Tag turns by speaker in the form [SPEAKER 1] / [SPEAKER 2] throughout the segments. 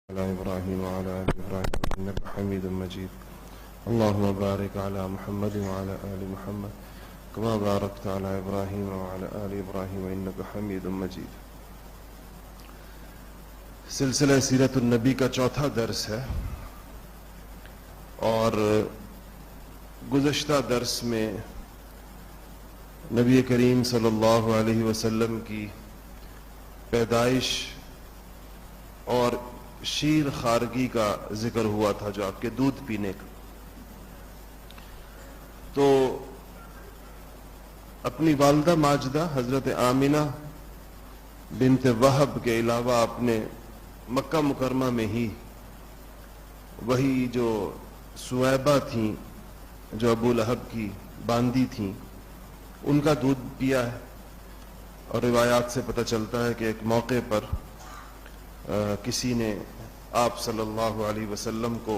[SPEAKER 1] على إبراهيم وعلى آل إبراهيم إنك حميد مجيد. اللهم بارك على محمد وعلى آل محمد كما باركت على إبراهيم وعلى آل إبراهيم إنك حميد مجيد. سلسلہ سیرت النبی کا چوتھا درس ہے، اور گزشتہ درس میں نبی کریم صلی اللہ علیہ وسلم کی پیدائش اور شیر خارگی کا ذکر ہوا تھا، جو آپ کے دودھ پینے کا. تو اپنی والدہ ماجدہ حضرت آمنہ بنت وہب کے علاوہ آپ نے مکہ مکرمہ میں ہی وہی جو سویبہ تھیں، جو ابو لہب کی باندی تھیں، ان کا دودھ پیا ہے. اور روایات سے پتہ چلتا ہے کہ ایک موقع پر کسی نے آپ صلی اللہ علیہ وسلم کو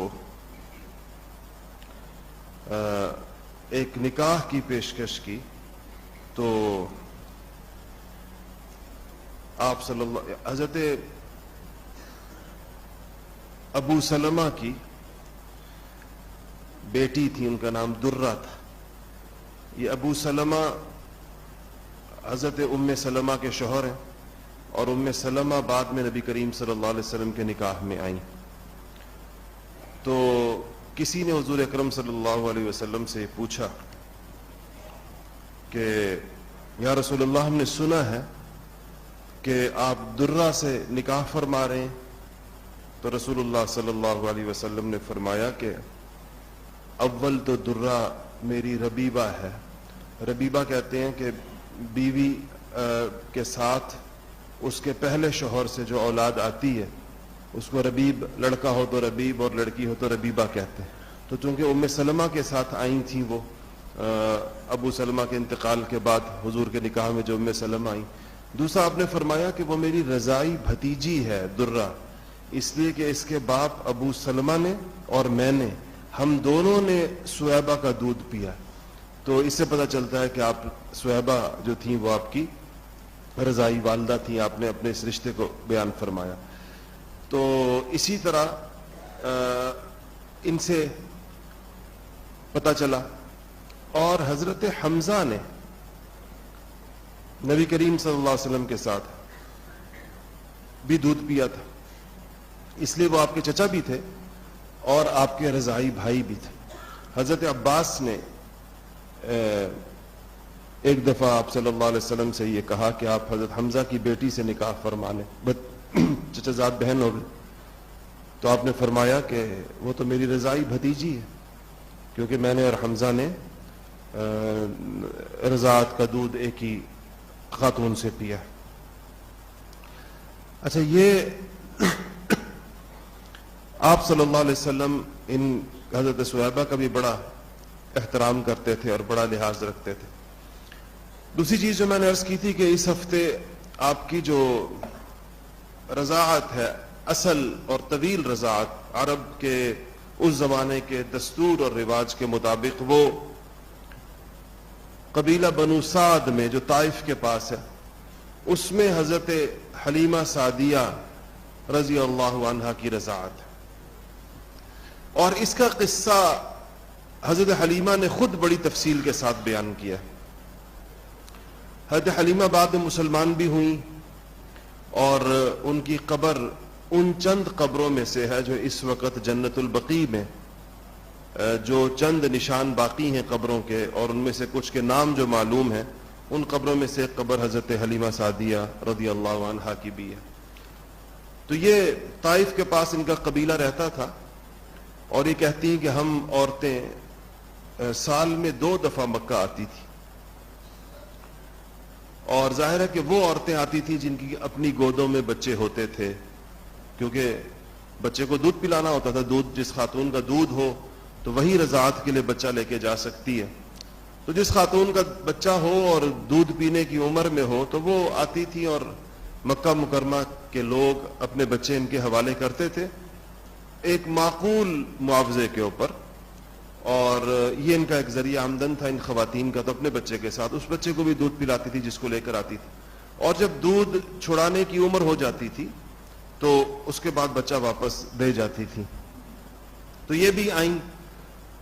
[SPEAKER 1] ایک نکاح کی پیشکش کی، تو آپ صلی اللہ حضرت ابو سلمہ کی بیٹی تھی، ان کا نام درہ تھا. یہ ابو سلمہ حضرت ام سلمہ کے شوہر ہیں، اور ام سلمہ بعد میں نبی کریم صلی اللہ علیہ وسلم کے نکاح میں آئیں. تو کسی نے حضور اکرم صلی اللہ علیہ وسلم سے پوچھا کہ یا رسول اللہ، ہم نے سنا ہے کہ آپ درہ سے نکاح فرما رہے ہیں. تو رسول اللہ صلی اللہ علیہ وسلم نے فرمایا کہ اول تو درہ میری ربیبہ ہے. ربیبہ کہتے ہیں کہ بیوی کے ساتھ اس کے پہلے شوہر سے جو اولاد آتی ہے اس کو ربیب، لڑکا ہو تو ربیب اور لڑکی ہو تو ربیبہ کہتے ہیں. تو چونکہ ام سلمہ کے ساتھ آئی تھیں وہ ابو سلمہ کے انتقال کے بعد حضور کے نکاح میں جو ام سلمہ آئیں. دوسرا آپ نے فرمایا کہ وہ میری رضائی بھتیجی ہے درہ، اس لیے کہ اس کے باپ ابو سلمہ نے اور میں نے، ہم دونوں نے سویبہ کا دودھ پیا. تو اس سے پتہ چلتا ہے کہ آپ سویبہ جو تھیں وہ آپ کی رضائی والدہ تھیں. آپ نے اپنے اس رشتے کو بیان فرمایا. تو اسی طرح ان سے پتہ چلا. اور حضرت حمزہ نے نبی کریم صلی اللہ علیہ وسلم کے ساتھ بھی دودھ پیا تھا، اس لیے وہ آپ کے چچا بھی تھے اور آپ کے رضائی بھائی بھی تھے. حضرت عباس نے ایک دفعہ آپ صلی اللہ علیہ وسلم سے یہ کہا کہ آپ حضرت حمزہ کی بیٹی سے نکاح فرما لیں، چچا زاد بہن ہو گئی. تو آپ نے فرمایا کہ وہ تو میری رضائی بھتیجی ہے، کیونکہ میں نے اور حمزہ نے رضاعت کا دودھ ایک ہی خاتون سے پیا. اچھا، یہ آپ صلی اللہ علیہ وسلم ان حضرت سویبہ کا بھی بڑا احترام کرتے تھے اور بڑا لحاظ رکھتے تھے. دوسری چیز جو میں نے عرض کی تھی کہ اس ہفتے آپ کی جو رضاعت ہے، اصل اور طویل رضاعت، عرب کے اس زمانے کے دستور اور رواج کے مطابق وہ قبیلہ بنو سعد میں جو طائف کے پاس ہے، اس میں حضرت حلیمہ سعدیہ رضی اللہ عنہا کی رضاعت ہے. اور اس کا قصہ حضرت حلیمہ نے خود بڑی تفصیل کے ساتھ بیان کیا. حضرت حلیمہ بعد میں مسلمان بھی ہوئیں، اور ان کی قبر ان چند قبروں میں سے ہے جو اس وقت جنت البقیع میں جو چند نشان باقی ہیں قبروں کے، اور ان میں سے کچھ کے نام جو معلوم ہیں، ان قبروں میں سے ایک قبر حضرت حلیمہ سعدیہ رضی اللہ عنہا کی بھی ہے. تو یہ طائف کے پاس ان کا قبیلہ رہتا تھا، اور یہ کہتی ہیں کہ ہم عورتیں سال میں 2 دفعہ مکہ آتی تھی. اور ظاہر ہے کہ وہ عورتیں آتی تھیں جن کی اپنی گودوں میں بچے ہوتے تھے، کیونکہ بچے کو دودھ پلانا ہوتا تھا. دودھ، جس خاتون کا دودھ ہو تو وہی رضاعت کے لیے بچہ لے کے جا سکتی ہے. تو جس خاتون کا بچہ ہو اور دودھ پینے کی عمر میں ہو تو وہ آتی تھی، اور مکہ مکرمہ کے لوگ اپنے بچے ان کے حوالے کرتے تھے ایک معقول معاوضے کے اوپر. اور یہ ان کا ایک ذریعہ آمدن تھا ان خواتین کا. تو اپنے بچے کے ساتھ اس بچے کو بھی دودھ پلاتی تھی جس کو لے کر آتی تھی. اور جب دودھ چھڑانے کی عمر ہو جاتی تھی تو اس کے بعد بچہ واپس دے جاتی تھی. تو یہ بھی آئیں,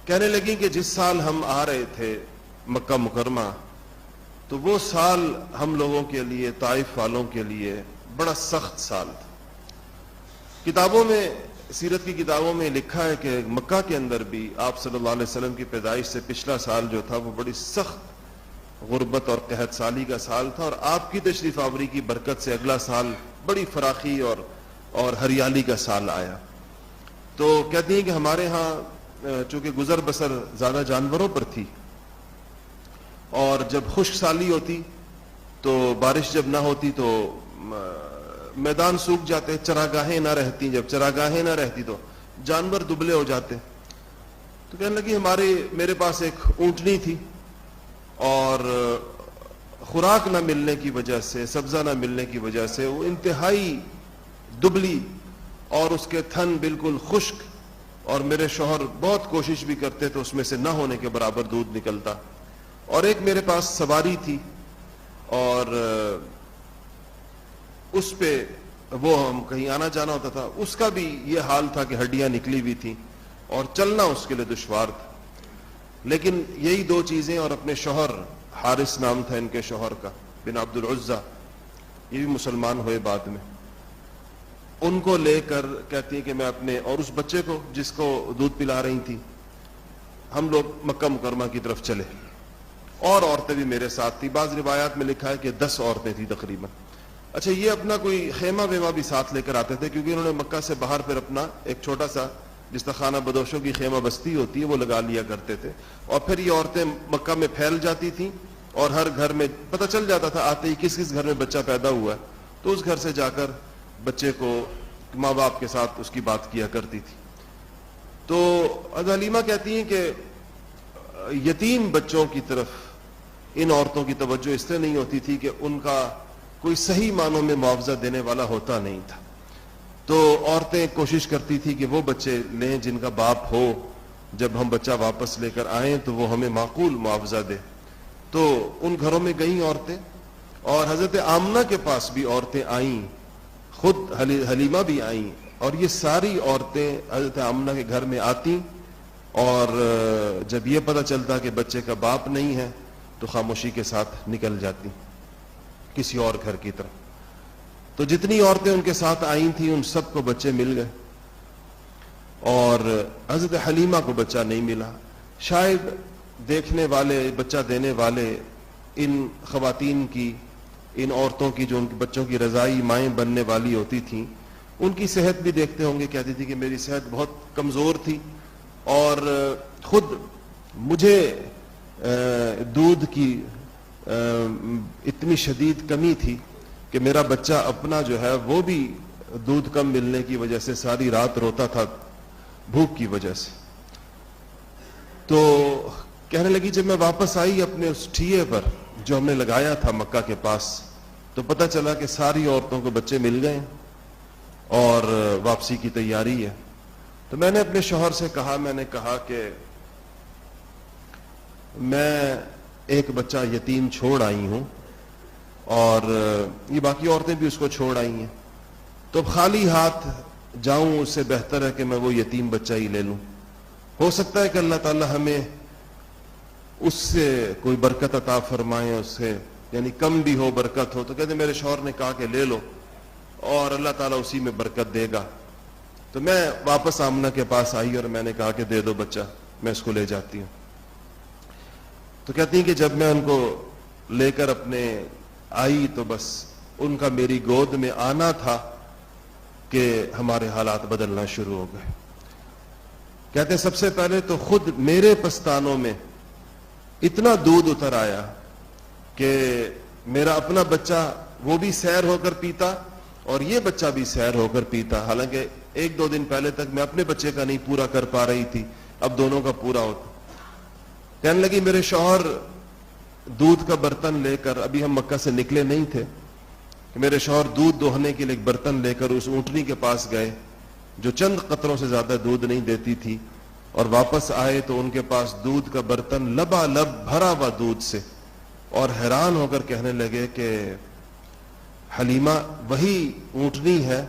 [SPEAKER 1] کہنے لگیں کہ جس سال ہم آ رہے تھے مکہ مکرمہ, تو وہ سال ہم لوگوں کے لیے, طائف والوں کے لیے بڑا سخت سال تھا. کتابوں میں, سیرت کی کتابوں میں لکھا ہے کہ مکہ کے اندر بھی آپ صلی اللہ علیہ وسلم کی پیدائش سے پچھلا سال جو تھا وہ بڑی سخت غربت اور قحط سالی کا سال تھا, اور آپ کی تشریف آوری کی برکت سے اگلا سال بڑی فراخی اور ہریالی کا سال آیا. تو کہتی ہیں کہ ہمارے ہاں چونکہ گزر بسر زیادہ جانوروں پر تھی, اور جب خشک سالی ہوتی تو بارش جب نہ ہوتی تو میدان سوکھ جاتے, چراگاہیں نہ رہتی, جب چراگاہیں نہ رہتی تو جانور دبلے ہو جاتے. تو کہنے لگی میرے پاس ایک اونٹنی تھی, اور خوراک نہ ملنے کی وجہ سے, سبزہ نہ ملنے کی وجہ سے وہ انتہائی دبلی, اور اس کے تھن بالکل خشک, اور میرے شوہر بہت کوشش بھی کرتے تو اس میں سے نہ ہونے کے برابر دودھ نکلتا. اور ایک میرے پاس سواری تھی, اور اس پہ وہ ہم کہیں آنا جانا ہوتا تھا, اس کا بھی یہ حال تھا کہ ہڈیاں نکلی ہوئی تھیں اور چلنا اس کے لیے دشوار تھا. لیکن یہی دو چیزیں, اور اپنے شوہر, حارث نام تھا ان کے شوہر کا, بن عبد العزہ, یہ بھی مسلمان ہوئے بعد میں, ان کو لے کر کہتی ہیں کہ میں اپنے اور اس بچے کو جس کو دودھ پلا رہی تھی, ہم لوگ مکہ مکرمہ کی طرف چلے, اور عورتیں بھی میرے ساتھ تھی. بعض روایات میں لکھا ہے کہ 10 عورتیں تھیں تقریباً. اچھا, یہ اپنا کوئی خیمہ ویمہ بھی ساتھ لے کر آتے تھے, کیونکہ انہوں نے مکہ سے باہر پھر اپنا ایک چھوٹا سا, جس طرح خانہ بدوشوں کی خیمہ بستی ہوتی ہے, وہ لگا لیا کرتے تھے. اور پھر یہ عورتیں مکہ میں پھیل جاتی تھیں, اور ہر گھر میں پتہ چل جاتا تھا آتے ہی کس کس گھر میں بچہ پیدا ہوا ہے, تو اس گھر سے جا کر بچے کو ماں باپ کے ساتھ اس کی بات کیا کرتی تھی. تو حضرت حلیمہ کہتی ہیں کہ یتیم بچوں کی طرف ان عورتوں کی توجہ اس لیے نہیں ہوتی تھی کہ ان کا کوئی صحیح معنوں میں معاوضہ دینے والا ہوتا نہیں تھا. تو عورتیں کوشش کرتی تھی کہ وہ بچے لیں جن کا باپ ہو, جب ہم بچہ واپس لے کر آئیں تو وہ ہمیں معقول معاوضہ دے. تو ان گھروں میں گئیں عورتیں, اور حضرت آمنہ کے پاس بھی عورتیں آئیں, خود حلیمہ بھی آئیں, اور یہ ساری عورتیں حضرت آمنہ کے گھر میں آتی, اور جب یہ پتہ چلتا کہ بچے کا باپ نہیں ہے تو خاموشی کے ساتھ نکل جاتی کسی اور گھر کی طرف. تو جتنی عورتیں ان کے ساتھ آئی تھیں ان سب کو بچے مل گئے, اور حضرت حلیمہ کو بچہ نہیں ملا. شاید دیکھنے والے, بچہ دینے والے ان خواتین کی, ان عورتوں کی جو ان کے بچوں کی رضائی مائیں بننے والی ہوتی تھیں, ان کی صحت بھی دیکھتے ہوں گے. کہتی تھی کہ میری صحت بہت کمزور تھی, اور خود مجھے دودھ کی اتنی شدید کمی تھی کہ میرا بچہ اپنا جو ہے وہ بھی دودھ کم ملنے کی وجہ سے ساری رات روتا تھا بھوک کی وجہ سے. تو کہنے لگی جب میں واپس آئی اپنے اس ٹھیے پر جو ہم نے لگایا تھا مکہ کے پاس, تو پتہ چلا کہ ساری عورتوں کو بچے مل گئے اور واپسی کی تیاری ہے. تو میں نے اپنے شوہر سے کہا, میں نے کہا کہ میں ایک بچہ یتیم چھوڑ آئی ہوں, اور یہ باقی عورتیں بھی اس کو چھوڑ آئی ہیں, تو خالی ہاتھ جاؤں اس سے بہتر ہے کہ میں وہ یتیم بچہ ہی لے لوں. ہو سکتا ہے کہ اللہ تعالی ہمیں اس سے کوئی برکت عطا فرمائے, اس سے یعنی کم بھی ہو برکت ہو. تو کہتے میرے شوہر نے کہا کہ لے لو, اور اللہ تعالیٰ اسی میں برکت دے گا. تو میں واپس آمنہ کے پاس آئی اور میں نے کہا کہ دے دو بچہ, میں اس کو لے جاتی ہوں. تو کہتی ہیں کہ جب میں ان کو لے کر اپنے آئی تو بس ان کا میری گود میں آنا تھا کہ ہمارے حالات بدلنا شروع ہو گئے. کہتے سب سے پہلے تو خود میرے پستانوں میں اتنا دودھ اتر آیا کہ میرا اپنا بچہ وہ بھی سیر ہو کر پیتا اور یہ بچہ بھی سیر ہو کر پیتا. حالانکہ 1-2 دن پہلے تک میں اپنے بچے کا نہیں پورا کر پا رہی تھی, اب دونوں کا پورا ہوتا. کہنے لگی میرے شوہر دودھ کا برتن لے کر, ابھی ہم مکہ سے نکلے نہیں تھے, کہ میرے شوہر دودھ دوہنے کے لیے ایک برتن لے کر اس اونٹنی کے پاس گئے جو چند قطروں سے زیادہ دودھ نہیں دیتی تھی, اور واپس آئے تو ان کے پاس دودھ کا برتن لبالب بھرا ہوا دودھ سے, اور حیران ہو کر کہنے لگے کہ حلیمہ وہی اونٹنی ہے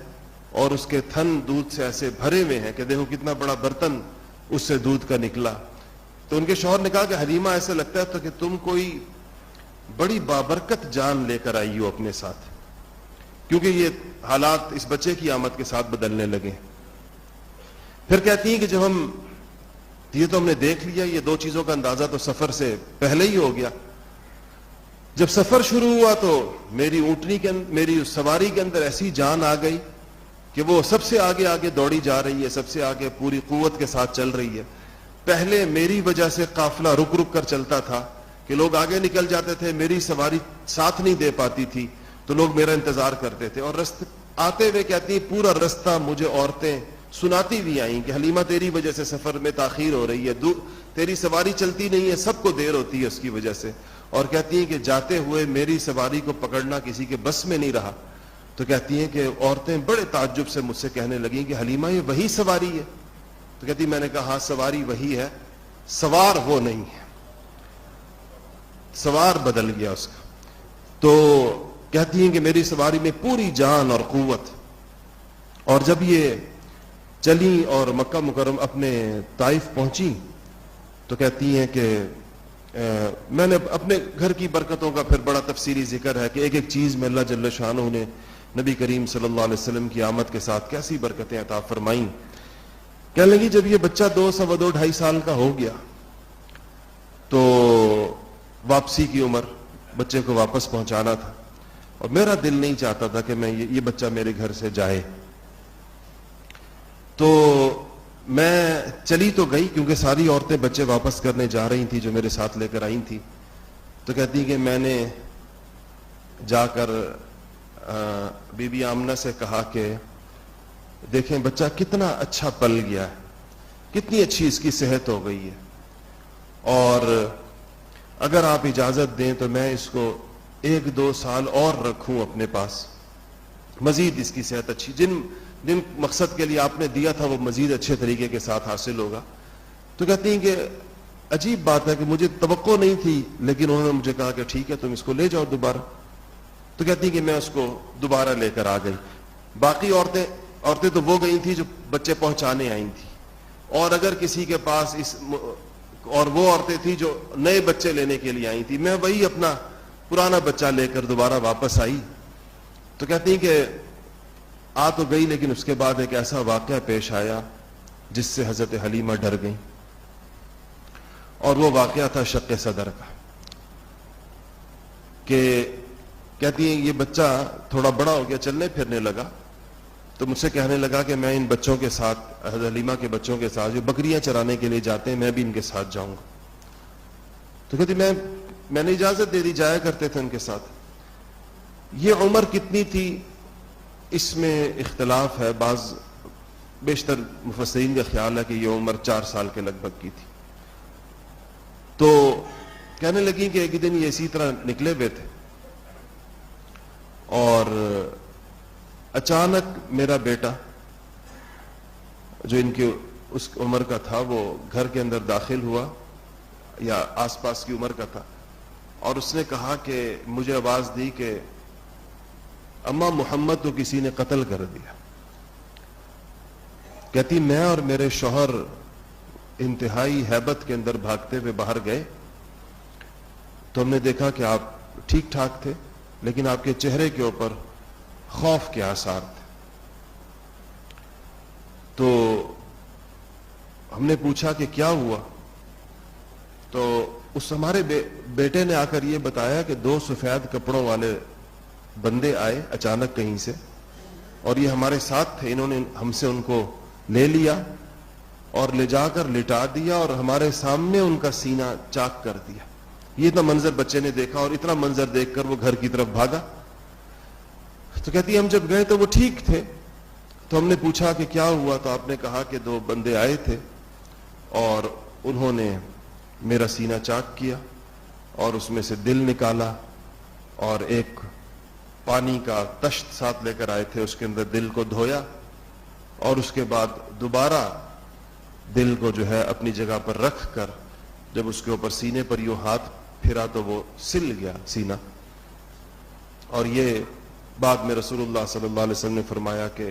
[SPEAKER 1] اور اس کے تھن دودھ سے ایسے بھرے ہوئے ہیں کہ دیکھو کتنا بڑا برتن اس سے دودھ کا نکلا. تو ان کے شوہر نے کہا کہ حلیمہ ایسا لگتا ہے کہ تم کوئی بڑی بابرکت جان لے کر آئی ہو اپنے ساتھ, کیونکہ یہ حالات اس بچے کی آمد کے ساتھ بدلنے لگے. پھر کہتی ہیں کہ جب یہ تو ہم نے دیکھ لیا, یہ دو چیزوں کا اندازہ تو سفر سے پہلے ہی ہو گیا. جب سفر شروع ہوا تو میری اونٹنی میری سواری کے اندر ایسی جان آ گئی کہ وہ سب سے آگے آگے دوڑی جا رہی ہے, سب سے آگے پوری قوت کے ساتھ چل رہی ہے. پہلے میری وجہ سے قافلہ رک رک کر چلتا تھا کہ لوگ آگے نکل جاتے تھے, میری سواری ساتھ نہیں دے پاتی تھی تو لوگ میرا انتظار کرتے تھے. اور رستے آتے ہوئے کہتی ہیں پورا رستہ مجھے عورتیں سناتی بھی آئیں کہ حلیمہ تیری وجہ سے سفر میں تاخیر ہو رہی ہے, تیری سواری چلتی نہیں ہے, سب کو دیر ہوتی ہے اس کی وجہ سے. اور کہتی ہیں کہ جاتے ہوئے میری سواری کو پکڑنا کسی کے بس میں نہیں رہا. تو کہتی ہیں کہ عورتیں بڑے تعجب سے مجھ سے کہنے لگیں کہ حلیمہ یہ وہی سواری ہے؟ تو کہتی میں نے کہا ہاں سواری وہی ہے, سوار وہ نہیں ہے, سوار بدل گیا اس کا. تو کہتی ہیں کہ میری سواری میں پوری جان اور قوت. اور جب یہ چلی اور مکہ مکرم اپنے طائف پہنچی تو کہتی ہیں کہ میں نے اپنے گھر کی برکتوں کا پھر بڑا تفصیلی ذکر ہے کہ ایک ایک چیز میں اللہ جل شانہ نے نبی کریم صلی اللہ علیہ وسلم کی آمد کے ساتھ کیسی برکتیں عطا فرمائیں. کہنے لگی جب یہ بچہ 2 سوا 2 ڈھائی سال کا ہو گیا تو واپسی کی عمر, بچے کو واپس پہنچانا تھا اور میرا دل نہیں چاہتا تھا کہ میں یہ بچہ میرے گھر سے جائے. تو میں چلی تو گئی کیونکہ ساری عورتیں بچے واپس کرنے جا رہی تھیں جو میرے ساتھ لے کر آئی تھیں. تو کہتی کہ میں نے جا کر بی بی آمنہ سے کہا کہ دیکھیں بچہ کتنا اچھا پل گیا ہے, کتنی اچھی اس کی صحت ہو گئی ہے, اور اگر آپ اجازت دیں تو میں اس کو 1-2 سال اور رکھوں اپنے پاس, مزید اس کی صحت اچھی, جن مقصد کے لیے آپ نے دیا تھا وہ مزید اچھے طریقے کے ساتھ حاصل ہوگا. تو کہتی ہیں کہ عجیب بات ہے کہ مجھے توقع نہیں تھی لیکن انہوں نے مجھے کہا کہ ٹھیک ہے تم اس کو لے جاؤ دوبارہ. تو کہتی ہیں کہ میں اس کو دوبارہ لے کر آ گئی. باقی عورتیں تو وہ گئی تھیں جو بچے پہنچانے آئی تھیں, اور اگر کسی کے پاس اور وہ عورتیں تھیں جو نئے بچے لینے کے لیے آئی تھیں. میں وہی اپنا پرانا بچہ لے کر دوبارہ واپس آئی. تو کہتی ہیں کہ آ تو گئی لیکن اس کے بعد ایک ایسا واقعہ پیش آیا جس سے حضرت حلیمہ ڈر گئی, اور وہ واقعہ تھا شق صدر کا. کہ کہتی ہیں یہ بچہ تھوڑا بڑا ہو گیا, چلنے پھرنے لگا, تو مجھ سے کہنے لگا کہ میں ان بچوں کے ساتھ, حضرت حلیمہ کے بچوں کے ساتھ جو بکریاں چرانے کے لیے جاتے ہیں, میں بھی ان کے ساتھ جاؤں گا. تو کہتی میں نے اجازت دے دی, جایا کرتے تھے ان کے ساتھ. یہ عمر کتنی تھی اس میں اختلاف ہے, بعض بیشتر مفسرین کا خیال ہے کہ یہ عمر 4 سال کے لگ بھگ کی تھی. تو کہنے لگی کہ ایک دن یہ اسی طرح نکلے ہوئے تھے اور اچانک میرا بیٹا جو ان کی اس عمر کا تھا وہ گھر کے اندر داخل ہوا, یا آس پاس کی عمر کا تھا, اور اس نے کہا کہ مجھے آواز دی کہ اماں محمد تو کسی نے قتل کر دیا. کہتی میں اور میرے شوہر انتہائی ہیبت کے اندر بھاگتے ہوئے باہر گئے تو ہم نے دیکھا کہ آپ ٹھیک ٹھاک تھے لیکن آپ کے چہرے کے اوپر خوف کے آثار تھے. تو ہم نے پوچھا کہ کیا ہوا, تو اس ہمارے بیٹے نے آ کر یہ بتایا کہ 2 سفید کپڑوں والے بندے آئے اچانک کہیں سے, اور یہ ہمارے ساتھ تھے, انہوں نے ہم سے ان کو لے لیا اور لے جا کر لٹا دیا اور ہمارے سامنے ان کا سینہ چاک کر دیا. یہ اتنا منظر بچے نے دیکھا اور اتنا منظر دیکھ کر وہ گھر کی طرف بھاگا. تو کہتی ہم جب گئے تو وہ ٹھیک تھے, تو ہم نے پوچھا کہ کیا ہوا, تو آپ نے کہا کہ 2 بندے آئے تھے اور انہوں نے میرا سینہ چاک کیا اور اس میں سے دل نکالا اور ایک پانی کا تشت ساتھ لے کر آئے تھے, اس کے اندر دل کو دھویا اور اس کے بعد دوبارہ دل کو جو ہے اپنی جگہ پر رکھ کر جب اس کے اوپر سینے پر یوں ہاتھ پھرا تو وہ سل گیا سینہ. اور یہ بعد میں رسول اللہ صلی اللہ علیہ وسلم نے فرمایا کہ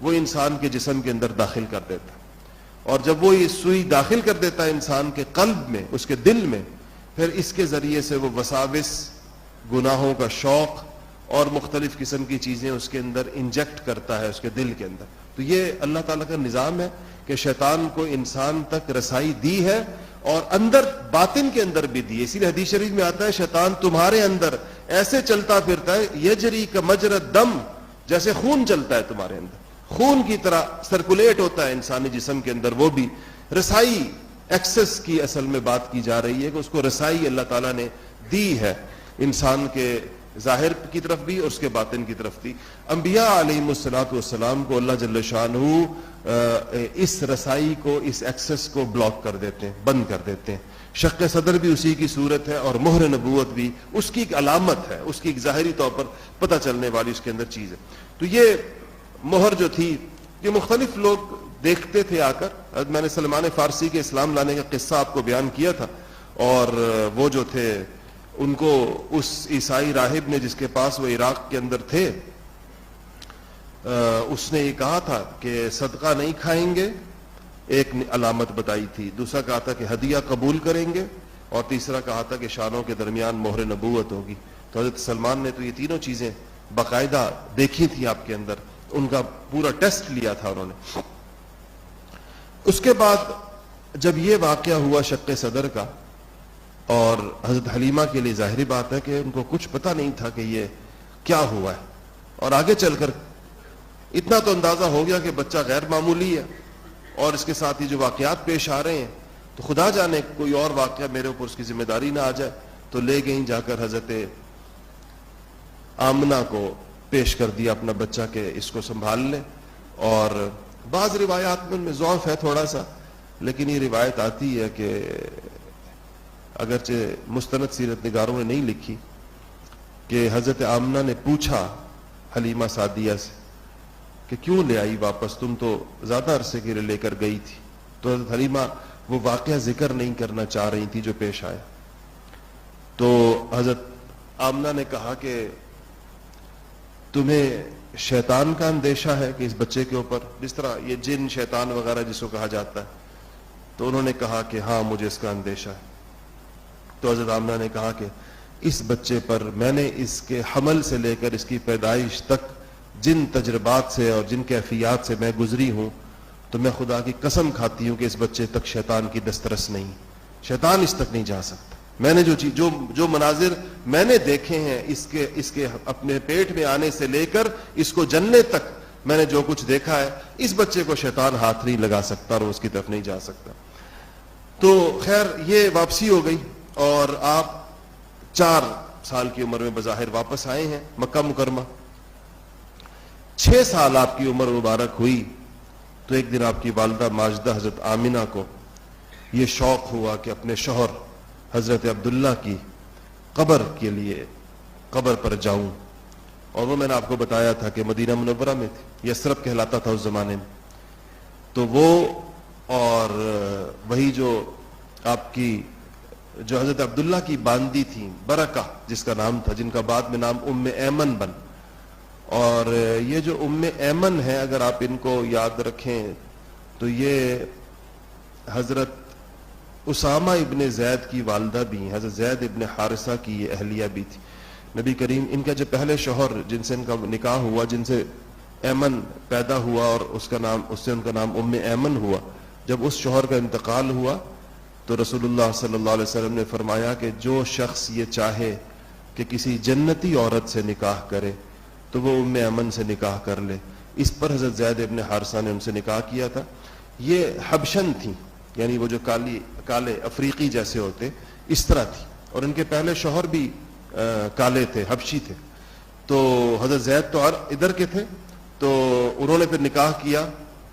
[SPEAKER 1] وہ انسان کے جسم کے اندر داخل کر دیتا ہے، اور جب وہ یہ سوئی داخل کر دیتا ہے انسان کے قلب میں، اس کے دل میں، پھر اس کے ذریعے سے وہ وساوس، گناہوں کا شوق اور مختلف قسم کی چیزیں اس کے اندر انجیکٹ کرتا ہے اس کے دل کے اندر. تو یہ اللہ تعالیٰ کا نظام ہے کہ شیطان کو انسان تک رسائی دی ہے اور اندر باطن کے اندر بھی دی ہے. اسی لیے حدیث شریف میں آتا ہے شیطان تمہارے اندر ایسے چلتا پھرتا ہے یجری کا مجرد دم، جیسے خون چلتا ہے تمہارے اندر، خون کی طرح سرکولیٹ ہوتا ہے انسانی جسم کے اندر. وہ بھی رسائی، ایکسس کی اصل میں بات کی جا رہی ہے کہ اس کو رسائی اللہ تعالیٰ نے دی ہے انسان کے ظاہر کی طرف بھی اور اس کے باطن کی طرف بھی. انبیاء علیہم الصلوۃ والسلام کو اللہ جل شانہ اس رسائی کو، اس ایکسس کو بلاک کر دیتے ہیں، بند کر دیتے ہیں. شق صدر بھی اسی کی صورت ہے اور مہر نبوت بھی اس کی ایک علامت ہے، اس کی ایک ظاہری طور پر پتہ چلنے والی اس کے اندر چیز ہے. تو یہ مہر جو تھی، یہ مختلف لوگ دیکھتے تھے آ کر. میں نے سلمان فارسی کے اسلام لانے کا قصہ آپ کو بیان کیا تھا، اور وہ جو تھے ان کو اس عیسائی راہب نے جس کے پاس وہ عراق کے اندر تھے، اس نے یہ کہا تھا کہ صدقہ نہیں کھائیں گے، ایک علامت بتائی تھی. دوسرا کہا تھا کہ ہدیہ قبول کریں گے، اور تیسرا کہا تھا کہ شانوں کے درمیان مہر نبوت ہوگی. تو حضرت سلمان نے تو یہ تینوں چیزیں باقاعدہ دیکھی تھی آپ کے اندر، ان کا پورا ٹیسٹ لیا تھا انہوں نے. اس کے بعد جب یہ واقعہ ہوا شق صدر کا، اور حضرت حلیمہ کے لیے ظاہری بات ہے کہ ان کو کچھ پتہ نہیں تھا کہ یہ کیا ہوا ہے، اور آگے چل کر اتنا تو اندازہ ہو گیا کہ بچہ غیر معمولی ہے، اور اس کے ساتھ ہی جو واقعات پیش آ رہے ہیں تو خدا جانے کوئی اور واقعہ میرے اوپر اس کی ذمہ داری نہ آ جائے. تو لے گئیں جا کر حضرت آمنہ کو پیش کر دیا اپنا بچہ کہ اس کو سنبھال لیں. اور بعض روایات میں ان میں ضعف ہے تھوڑا سا، لیکن یہ روایت آتی ہے کہ اگرچہ مستند سیرت نگاروں نے نہیں لکھی کہ حضرت آمنہ نے پوچھا حلیمہ سعدیہ سے کہ کیوں لے آئی واپس، تم تو زیادہ عرصے کے لیے لے کر گئی تھی. تو حضرت حلیمہ وہ واقعہ ذکر نہیں کرنا چاہ رہی تھی جو پیش آیا. تو حضرت آمنہ نے کہا کہ تمہیں شیطان کا اندیشہ ہے کہ اس بچے کے اوپر، جس طرح یہ جن شیطان وغیرہ جس کو کہا جاتا ہے. تو انہوں نے کہا کہ ہاں مجھے اس کا اندیشہ ہے. تو حضرت آمنہ نے کہا کہ اس بچے پر میں نے اس کے حمل سے لے کر اس کی پیدائش تک جن تجربات سے اور جن کیفیات سے میں گزری ہوں، تو میں خدا کی قسم کھاتی ہوں کہ اس بچے تک شیطان کی دسترس نہیں، شیطان اس تک نہیں جا سکتا. میں نے جو مناظر میں نے دیکھے ہیں اس کے اپنے پیٹ میں آنے سے لے کر اس کو جننے تک میں نے جو کچھ دیکھا ہے، اس بچے کو شیطان ہاتھ نہیں لگا سکتا اور اس کی طرف نہیں جا سکتا. تو خیر یہ واپسی ہو گئی، اور آپ 4 سال کی عمر میں بظاہر واپس آئے ہیں مکہ مکرمہ. 6 سال آپ کی عمر مبارک ہوئی تو ایک دن آپ کی والدہ ماجدہ حضرت آمنہ کو یہ شوق ہوا کہ اپنے شوہر حضرت عبداللہ کی قبر کے لیے قبر پر جاؤں. اور وہ میں نے آپ کو بتایا تھا کہ مدینہ منورہ میں تھی، یثرب کہلاتا تھا اس زمانے میں. تو وہ اور وہی جو آپ کی جو حضرت عبداللہ کی باندی تھی برکہ جس کا نام تھا، جن کا بعد میں نام ام ایمن بن. اور یہ جو ام ایمن ہے اگر آپ ان کو یاد رکھیں تو یہ حضرت اسامہ ابن زید کی والدہ بھی ہیں، حضرت زید ابن حارثہ کی یہ اہلیہ بھی تھی. نبی کریم ان کا جو پہلے شوہر جن سے ان کا نکاح ہوا، جن سے ایمن پیدا ہوا اور اس سے ان کا نام ام ایمن ہوا، جب اس شوہر کا انتقال ہوا تو رسول اللہ صلی اللہ علیہ وسلم نے فرمایا کہ جو شخص یہ چاہے کہ کسی جنتی عورت سے نکاح کرے تو وہ ام ایمن سے نکاح کر لے. اس پر حضرت زید ابن حارثہ نے ان سے نکاح کیا تھا. یہ حبشن تھیں، یعنی وہ جو کالے افریقی جیسے ہوتے اس طرح تھی، اور ان کے پہلے شوہر بھی کالے تھے، حبشی تھے. تو حضرت زید تو ادھر کے تھے، تو انہوں نے پھر نکاح کیا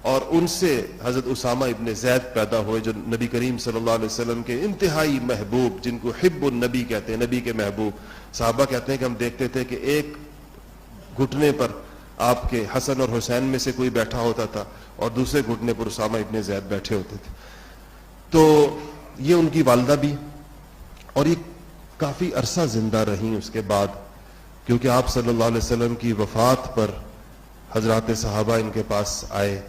[SPEAKER 1] اور ان سے حضرت اسامہ ابن زید پیدا ہوئے جو نبی کریم صلی اللہ علیہ وسلم کے انتہائی محبوب، جن کو حب النبی کہتے ہیں، نبی کے محبوب. صحابہ کہتے ہیں کہ ہم دیکھتے تھے کہ ایک گھٹنے پر آپ کے حسن اور حسین میں سے کوئی بیٹھا ہوتا تھا اور دوسرے گھٹنے پر اسامہ ابن زید بیٹھے ہوتے تھے. تو یہ ان کی والدہ بھی، اور یہ کافی عرصہ زندہ رہیں اس کے بعد، کیونکہ آپ صلی اللہ علیہ وسلم کی وفات پر حضرات صحابہ ان کے پاس آئے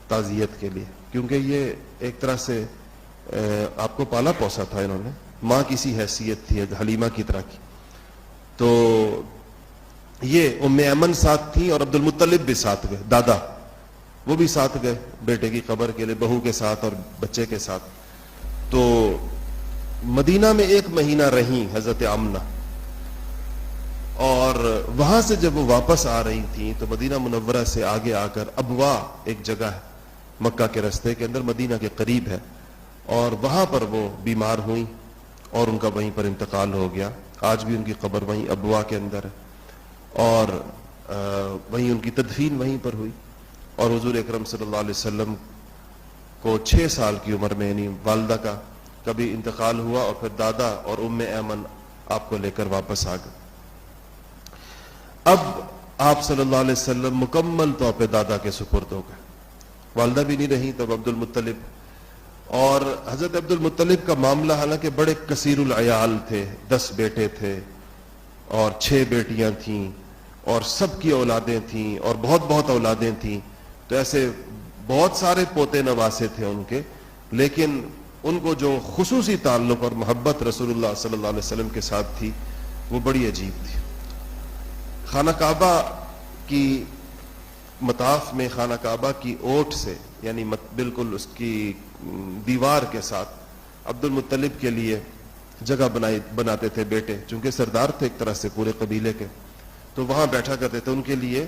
[SPEAKER 1] تعزیت کے لیے، کیونکہ یہ ایک طرح سے آپ کو پالا پوسا تھا، انہوں نے ماں کی سی حیثیت تھی حلیمہ کی طرح کی. تو یہ ام ایمن ساتھ تھیں اور عبد المطلب بھی ساتھ گئے، دادا وہ بھی ساتھ گئے بیٹے کی قبر کے لیے، بہو کے ساتھ اور بچے کے ساتھ. تو مدینہ میں 1 مہینہ رہیں حضرت آمنہ، اور وہاں سے جب وہ واپس آ رہی تھیں تو مدینہ منورہ سے آگے آ کر ابوا ایک جگہ ہے مکہ کے رستے کے اندر، مدینہ کے قریب ہے، اور وہاں پر وہ بیمار ہوئیں اور ان کا وہیں پر انتقال ہو گیا. آج بھی ان کی قبر وہیں ابوا کے اندر ہے، اور وہیں ان کی تدفین وہیں پر ہوئی. اور حضور اکرم صلی اللہ علیہ وسلم کو 6 سال کی عمر میں یعنی والدہ کا کبھی انتقال ہوا، اور پھر دادا اور ام ایمن آپ کو لے کر واپس آ گئے. اب آپ صلی اللہ علیہ وسلم مکمل طور پہ دادا کے سپرد ہو گئے، والدہ بھی نہیں رہی تب عبد المطلب. اور حضرت عبد المطلب کا معاملہ حالانکہ بڑے کثیر العیال تھے، 10 بیٹے تھے اور 6 بیٹیاں تھیں، اور سب کی اولادیں تھیں اور بہت بہت اولادیں تھیں، تو ایسے بہت سارے پوتے نواسے تھے ان کے. لیکن ان کو جو خصوصی تعلق اور محبت رسول اللہ صلی اللہ علیہ وسلم کے ساتھ تھی وہ بڑی عجیب تھی. خانہ کعبہ کی مطاف میں، خانہ کعبہ کی اوٹ سے یعنی بالکل اس کی دیوار کے ساتھ عبد المطلب کے لیے جگہ بناتے تھے بیٹے، چونکہ سردار تھے ایک طرح سے پورے قبیلے کے، تو وہاں بیٹھا کرتے تھے. ان کے لیے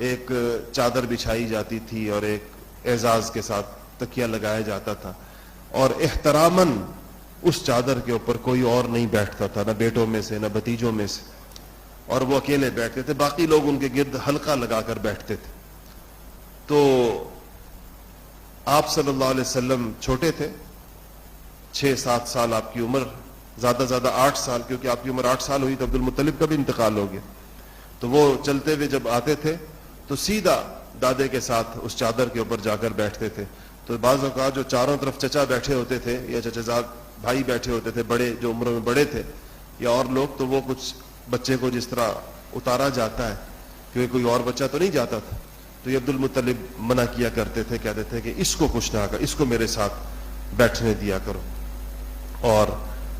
[SPEAKER 1] ایک چادر بچھائی جاتی تھی اور ایک اعزاز کے ساتھ تکیہ لگایا جاتا تھا، اور احتراماً اس چادر کے اوپر کوئی اور نہیں بیٹھتا تھا، نہ بیٹوں میں سے نہ بھتیجوں میں سے، اور وہ اکیلے بیٹھتے تھے، باقی لوگ ان کے گرد حلقہ لگا کر بیٹھتے تھے. تو آپ صلی اللہ علیہ وسلم چھوٹے تھے، 6-7 سال آپ کی عمر، زیادہ زیادہ 8 سال، کیونکہ آپ کی عمر 8 سال ہوئی تو عبد المطلب کا بھی انتقال ہو گیا. تو وہ چلتے ہوئے جب آتے تھے تو سیدھا دادے کے ساتھ اس چادر کے اوپر جا کر بیٹھتے تھے. تو بعض اوقات جو چاروں طرف چچا بیٹھے ہوتے تھے یا چچا زاد بھائی بیٹھے ہوتے تھے، بڑے جو عمر میں بڑے تھے یا اور لوگ، تو وہ کچھ بچے کو جس طرح اتارا جاتا ہے، کیونکہ کوئی اور بچہ تو نہیں جاتا تھا، تو یہ عبد المطلب منع کیا کرتے تھے، کہتے تھے کہ اس کو کچھ نہ کر، اس کو میرے ساتھ بیٹھنے دیا کرو. اور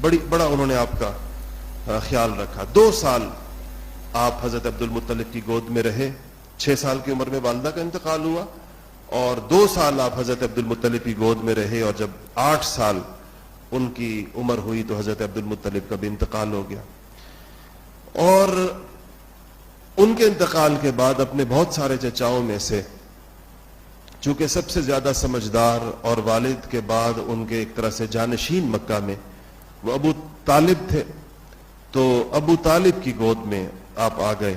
[SPEAKER 1] بڑا انہوں نے آپ کا خیال رکھا. 2 سال آپ حضرت عبد المطلب کی گود میں رہے. 6 سال کی عمر میں والدہ کا انتقال ہوا، اور 2 سال آپ حضرت عبد المطلب کی گود میں رہے، اور جب 8 سال ان کی عمر ہوئی تو حضرت عبد المطلب کا بھی انتقال ہو گیا. اور ان کے انتقال کے بعد اپنے بہت سارے چچاؤں میں سے چونکہ سب سے زیادہ سمجھدار اور والد کے بعد ان کے ایک طرح سے جانشین مکہ میں وہ ابو طالب تھے، تو ابو طالب کی گود میں آپ آ گئے.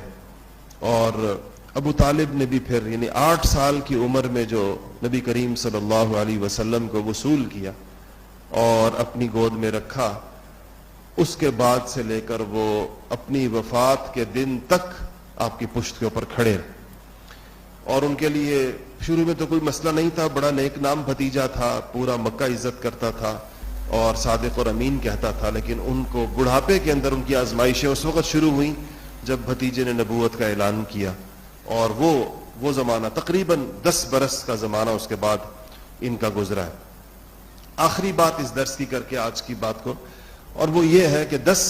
[SPEAKER 1] اور ابو طالب نے بھی پھر یعنی 8 سال کی عمر میں جو نبی کریم صلی اللہ علیہ وسلم کو وصول کیا اور اپنی گود میں رکھا، اس کے بعد سے لے کر وہ اپنی وفات کے دن تک آپ کی پشت کے اوپر کھڑے. اور ان کے لیے شروع میں تو کوئی مسئلہ نہیں تھا، بڑا نیک نام بھتیجا تھا، پورا مکہ عزت کرتا تھا اور صادق اور امین کہتا تھا. لیکن ان کو بڑھاپے کے اندر ان کی آزمائشیں اس وقت شروع ہوئیں جب بھتیجے نے نبوت کا اعلان کیا، اور وہ زمانہ تقریباً 10 برس کا زمانہ اس کے بعد ان کا گزرا ہے. آخری بات اس درس کی کر کے آج کی بات کو، اور وہ یہ ہے کہ 10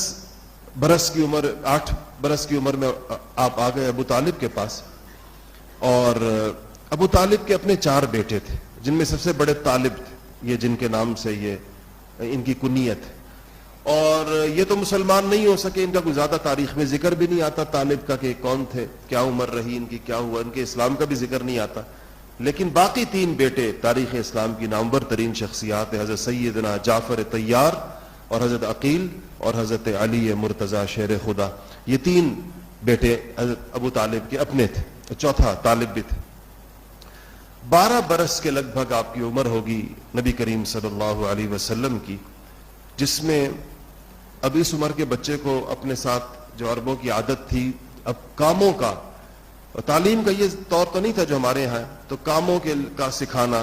[SPEAKER 1] برس کی عمر 8 برس کی عمر میں آپ آ گئے ابو طالب کے پاس. اور ابو طالب کے اپنے 4 بیٹے تھے، جن میں سب سے بڑے طالب تھے، یہ جن کے نام سے یہ ان کی کنیت ہے. اور یہ تو مسلمان نہیں ہو سکے، ان کا کوئی زیادہ تاریخ میں ذکر بھی نہیں آتا طالب کا کہ کون تھے، کیا عمر رہی ان کی، کیا ہوا، ان کے اسلام کا بھی ذکر نہیں آتا. لیکن باقی 3 بیٹے تاریخ اسلام کی نامور ترین شخصیات ہیں، حضرت سیدنا جعفر طیار اور حضرت عقیل اور حضرت علی مرتضی شیر خدا. یہ 3 بیٹے حضرت ابو طالب کے اپنے تھے، چوتھا طالب بھی تھے. 12 برس کے لگ بھگ آپ کی عمر ہوگی نبی کریم صلی اللہ علیہ وسلم کی، جس میں اب اس عمر کے بچے کو اپنے ساتھ جو عربوں کی عادت تھی اب کاموں کا، تعلیم کا یہ طور تو نہیں تھا جو ہمارے یہاں ہے، تو کاموں کا سکھانا.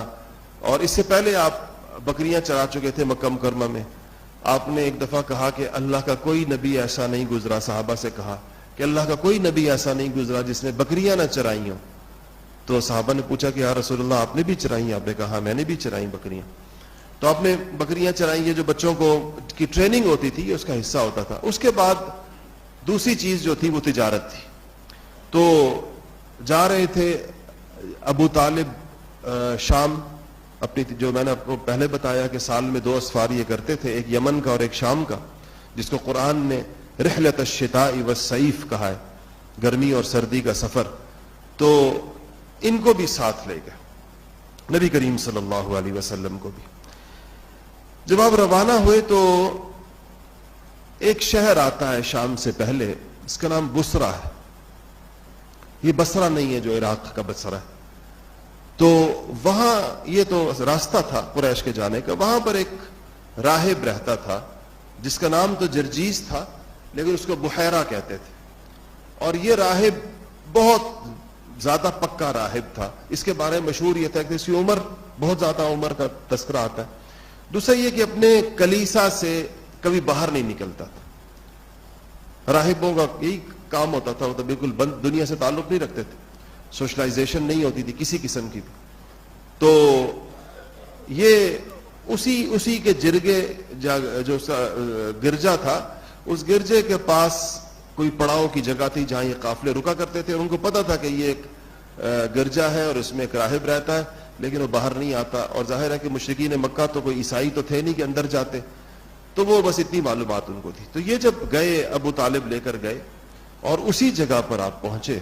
[SPEAKER 1] اور اس سے پہلے آپ بکریاں چرا چکے تھے مکہ مکرمہ میں. آپ نے ایک دفعہ کہا کہ اللہ کا کوئی نبی ایسا نہیں گزرا، صحابہ سے کہا کہ اللہ کا کوئی نبی ایسا نہیں گزرا جس نے بکریاں نہ چرائی ہوں. تو صحابہ نے پوچھا کہ یا رسول اللہ آپ نے بھی چرائیں؟ آپ نے کہا ہاں میں نے بھی چرائیں بکریاں. تو آپ نے بکریاں چرائیں، یہ جو بچوں کو کی ٹریننگ ہوتی تھی یہ اس کا حصہ ہوتا تھا. اس کے بعد دوسری چیز جو تھی وہ تجارت تھی. تو جا رہے تھے ابو طالب شام، اپنی جو میں نے آپ کو پہلے بتایا کہ سال میں 2 اسفار یہ کرتے تھے، ایک یمن کا اور ایک شام کا، جس کو قرآن نے رحلت الشتاء والصیف کہا ہے، گرمی اور سردی کا سفر. تو ان کو بھی ساتھ لے گئے، نبی کریم صلی اللہ علیہ وسلم کو بھی. جب آپ روانہ ہوئے تو ایک شہر آتا ہے شام سے پہلے، اس کا نام بصرہ ہے. یہ بصرہ نہیں ہے جو عراق کا بصرہ ہے. تو وہاں یہ تو راستہ تھا قریش کے جانے کا. وہاں پر ایک راہب رہتا تھا جس کا نام تو جرجیس تھا، لیکن اس کو بحیرہ کہتے تھے. اور یہ راہب بہت زیادہ پکا راہب تھا. اس کے بارے میں مشہور یہ تھا کہ اس کی عمر بہت زیادہ عمر کا تذکرہ آتا ہے. دوسرا یہ کہ اپنے کلیسا سے کبھی باہر نہیں نکلتا تھا. راہبوں کا یہی کام ہوتا تھا، وہ تو بالکل بند، دنیا سے تعلق نہیں رکھتے تھے، سوشلائزیشن نہیں ہوتی تھی کسی قسم کی. تو یہ اسی کے جرگے جو گرجا تھا، اس گرجے کے پاس کوئی پڑاؤ کی جگہ تھی جہاں یہ قافلے رکا کرتے تھے. ان کو پتا تھا کہ یہ ایک گرجا ہے اور اس میں ایک راہب رہتا ہے، لیکن وہ باہر نہیں آتا. اور ظاہر ہے کہ مشرکین مکہ تو کوئی عیسائی تو تھے نہیں کہ اندر جاتے، تو وہ بس اتنی معلومات ان کو تھی. تو یہ جب گئے، ابو طالب لے کر گئے اور اسی جگہ پر آپ پہنچے،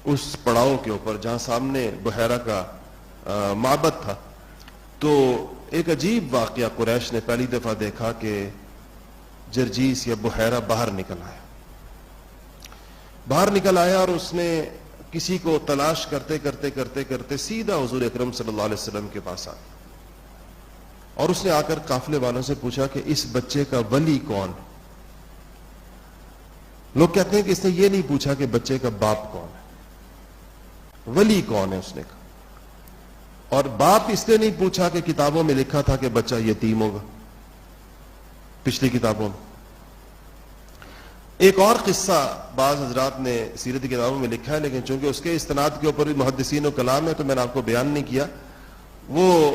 [SPEAKER 1] اس پڑاؤ کے اوپر جہاں سامنے بحیرہ کا معبد تھا. تو ایک عجیب واقعہ قریش نے پہلی دفعہ دیکھا کہ جرجیس یا بحیرہ باہر نکل آیا اور اس نے کسی کو تلاش کرتے سیدھا حضور اکرم صلی اللہ علیہ وسلم کے پاس آ گیا. اور اس نے آ کر قافلے والوں سے پوچھا کہ اس بچے کا ولی کون؟ لوگ کہتے ہیں کہ اس نے یہ نہیں پوچھا کہ بچے کا باپ کون ہے، ولی کون ہے اس نے کہا. اور باپ اس نے نہیں پوچھا کہ کتابوں میں لکھا تھا کہ بچہ یتیم ہوگا، پچھلی کتابوں میں. ایک اور قصہ بعض حضرات نے سیرت کی کتابوں میں لکھا ہے، لیکن چونکہ اس کے استناد کے اوپر بھی محدثین و کلام ہے تو میں نے آپ کو بیان نہیں کیا. وہ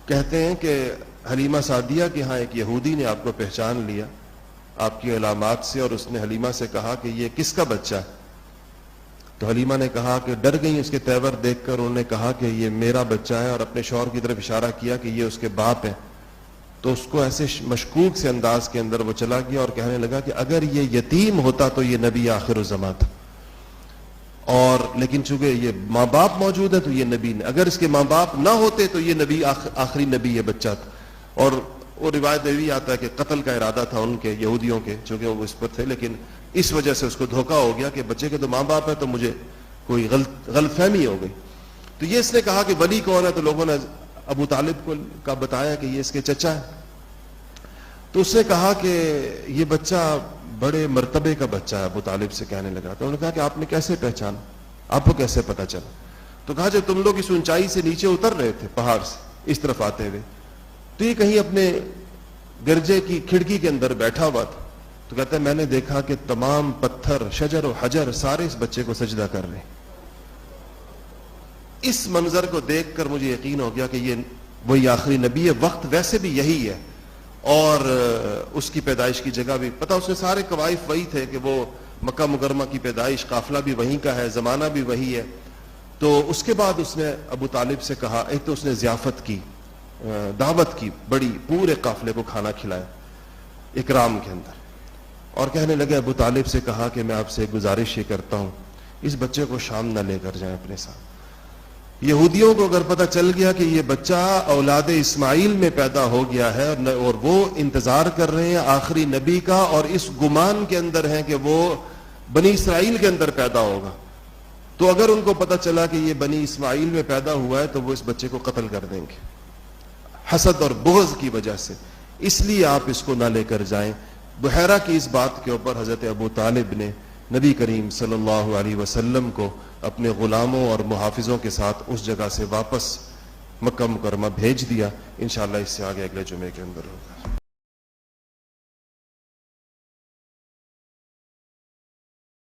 [SPEAKER 1] کہتے ہیں کہ حلیمہ سعدیہ کے ہاں ایک یہودی نے آپ کو پہچان لیا آپ کی علامات سے، اور اس نے حلیمہ سے کہا کہ یہ کس کا بچہ ہے؟ تو حلیمہ نے کہا کہ ڈر گئی اس کے تیور دیکھ کر. انہوں نے کہا کہ یہ میرا بچہ ہے، اور اپنے شوہر کی طرف اشارہ کیا کہ یہ اس کے باپ ہیں. تو اس کو ایسے مشکوک سے انداز کے اندر وہ چلا گیا اور کہنے لگا کہ اگر یہ یتیم ہوتا تو یہ نبی آخر الزمان تھا، اور لیکن چونکہ یہ ماں باپ موجود ہے تو یہ نبی نے، اگر اس کے ماں باپ نہ ہوتے تو یہ نبی آخری نبی یہ بچہ تھا. اور وہ روایت میں بھی آتا ہے کہ قتل کا ارادہ تھا ان کے یہودیوں کے، چونکہ وہ اس پر تھے، لیکن اس وجہ سے اس کو دھوکہ ہو گیا کہ بچے کے تو ماں باپ ہے تو مجھے کوئی غلط فہمی ہو گئی. تو یہ اس نے کہا کہ ولی کون ہے؟ تو لوگوں نے ابو طالب کو کا بتایا کہ یہ اس کے چچا ہے. تو اس نے کہا کہ یہ بچہ بڑے مرتبے کا بچہ ہے. ابو طالب سے کہنے لگا. تو انہوں نے کہا کہ آپ نے کیسے پہچانا، آپ کو کیسے پتا چلا؟ تو کہا جب تم لوگ اس اونچائی سے نیچے اتر رہے تھے پہاڑ سے اس طرف آتے ہوئے، تو یہ کہیں اپنے گرجے کی کھڑکی کے اندر بیٹھا ہوا تھا. تو کہتا ہے میں نے دیکھا کہ تمام پتھر، شجر و حجر سارے اس بچے کو سجدہ کر رہے ہیں. اس منظر کو دیکھ کر مجھے یقین ہو گیا کہ یہ وہی آخری نبی ہے. وقت ویسے بھی یہی ہے، اور اس کی پیدائش کی جگہ بھی پتہ، اس نے سارے قوائف وہی تھے کہ وہ مکہ مکرمہ کی پیدائش، قافلہ بھی وہیں کا ہے، زمانہ بھی وہی ہے. تو اس کے بعد اس نے ابو طالب سے کہا، ایک تو اس نے ضیافت کی، دعوت کی بڑی، پورے قافلے کو کھانا کھلایا اکرام کے اندر، اور کہنے لگے ابو طالب سے کہا کہ میں آپ سے گزارش یہ کرتا ہوں اس بچے کو شام نہ لے کر جائیں اپنے ساتھ. یہودیوں کو اگر پتہ چل گیا کہ یہ بچہ اولاد اسماعیل میں پیدا ہو گیا ہے اور وہ انتظار کر رہے ہیں آخری نبی کا، اور اس گمان کے اندر ہیں کہ وہ بنی اسرائیل کے اندر پیدا ہوگا، تو اگر ان کو پتہ چلا کہ یہ بنی اسماعیل میں پیدا ہوا ہے تو وہ اس بچے کو قتل کر دیں گے حسد اور بغض کی وجہ سے. اس لیے آپ اس کو نہ لے کر جائیں. بحیرہ کی اس بات کے اوپر حضرت ابو طالب نے نبی کریم صلی اللہ علیہ وسلم کو اپنے غلاموں اور محافظوں کے ساتھ اس جگہ سے واپس مکہ مکرمہ بھیج دیا. انشاءاللہ اس سے آگے اگلے جمعے کے اندر ہوگا.